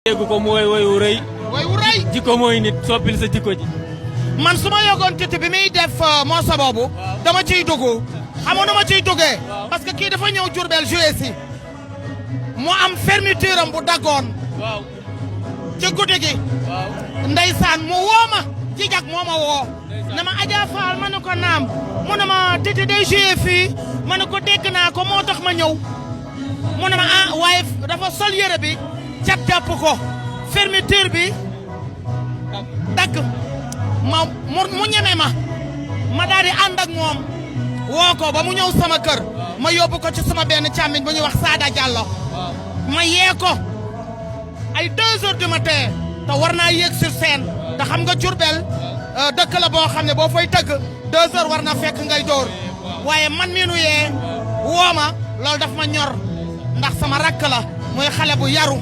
dégg ko mooy woyu rëy. woyu rëy. jikko mooy nit soppil sa jikko ji. man su ma yokkoon Titi bi muy def morceau boobu. dama ciy dugg. xam nga dama ciy duggee. parce que kii dafa ñëw Diourbel joué si. mu am fermeture am bu daggoon. waaw. ci guddi gi. waaw. ndeysaan mu woo ma. jijak moo ma woo. na ma Adja Fall ma ne ko naam. mu ne ma Titi day joué fii. ma ne ko dégg naa ko moo tax ma ñëw. mu ne ma ah waaye dafa sol yére bi. jàpp ko fermeture bi dagg mu ñeme ma daal di ànd ak moom woo ko ba mu ñëw sama kër ma yóbbu ko ci sama benn càmmiñ bu ñuy wax Sada Diallo ma yee ko ay 2 heures du matin te war naa yéeg sur scène te xam nga Diourbel dëkk la boo xam ne boo fay tëgg 2 heures war na fekk ngay door waaye man mii nu yee woo ma loolu daf ma ñor ndax sama rakk la muy xale bu yaru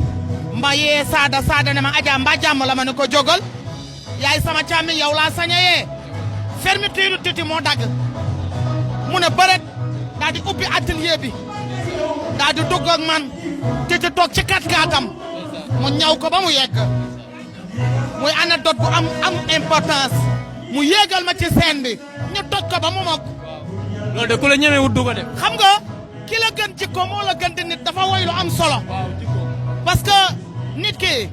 mba yee Sada ne ma Adja mba jàmm la ma ne ko jógal yaay sama càmmi yow laa sañ a yee fermeture Titi moo dagg mu ne bëret daal di ubbi atelier bi daal di dugg ak man Titi toog ci kat-katam mu ñaw ko ba mu yegg muy anecdote bu am importance mu yéegal ma ci scène bi ñu toj ko ba mu mokk. loolu de ku la ñeme wut du ko def. xam nga ki la gën jikko moo la gën di nit dafa woy lu am solo. parce que nit ki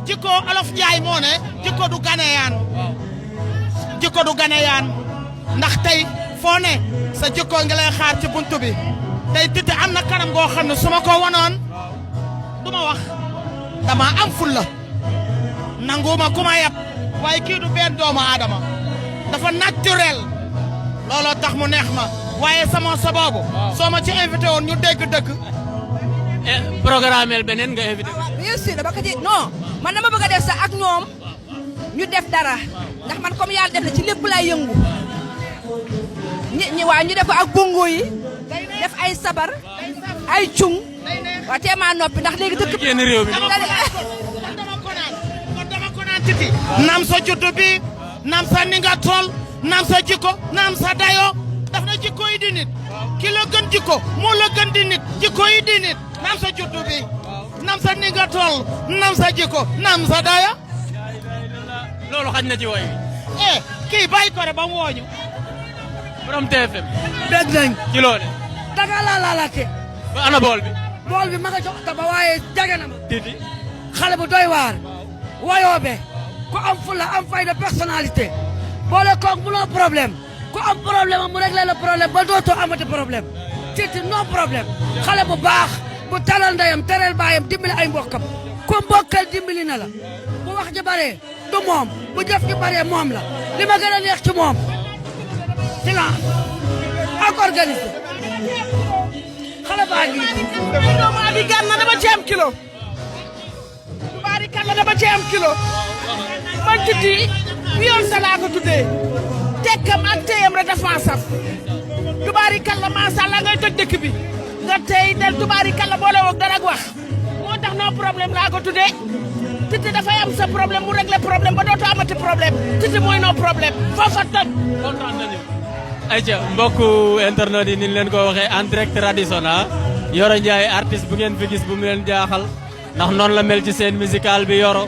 jikko olof Njaay moo ne jikko du ganeyaan jikko du ganeyaan ndax tey foo ne sa jikko nga lay xaar ci buntu bi tey Titi am na kanam goo xam ne su ma ko wanoon du ma wax dama am fulla nanguma ku ma yab waaye kii du benn doomu aadama dafa naturel looloo tax mu neex ma waaye sama sa boobu soo ma ci invité woon ñu dégg dëgg programmeel beneen nga invité. bien sûr dama ko ci non man dama bëgg a def sax ak ñoom ñu def dara ndax man comme yàlla def na ci lépp lay yëngu ñi waa ñu def ko ak bongo yi def ay sabar ay cung waa teemaa noppi ndax léegi dëkk génn réew mi kon dama ko naan Titi naam sa juddu bi naam sa ni nga toll naam sa jikko naam sa dayo daf na jikko yi di nit ki la gën jikko moo la gën di nit jikko yi di nit naam sa juddu bi naam sa ni nga toll naam sa jikko naam sa dayo loolu xaj na ci woy eh kii bàyyi ko rek ba mu wooñu borom TFM. dégg nañ ci loole daga laa laalaate ba ana bool bi. bool bi ma nga jox ta ba waaye jage na ma Titi. xale bu doy waar wayoobe ku am fulla am fayda personnalité boole koog mu loo problème ku am problème mu réglé le problème ba dootoo amati problème Titi non problème xale bu baax bu talal ndeyam tereel baayam dimbali ay mbokkam ku mbokkal dimbali na la bu wax ji baree du moom bu jëf ji baree moom la li ma gën a neex ci moom silence ak organisé xale baa ngi doomu abi gan na dama ci am kilo baari kan la dama ci am kilo man Titi yoon sa laa ko tuddee tekkam ak téyam rek dafa saf tubaari kan la macha Allah ngay toj dëkk bi nga tey del tubaari kan la boole woog dara ak wax moo tax no problème laa ko tuddee Titi dafay am sa problème mu régler problème ba dootoo amati problème Titi mooy no problème foofa toj kontaan nañu. ayca mbokku internet yi ni leen ko waxee en direct Radisson Yoro Ndiaye artiste bu ngeen fi gis bu mu leen jaaxal ndax noonu la mel ci scène musicale bi Yoro.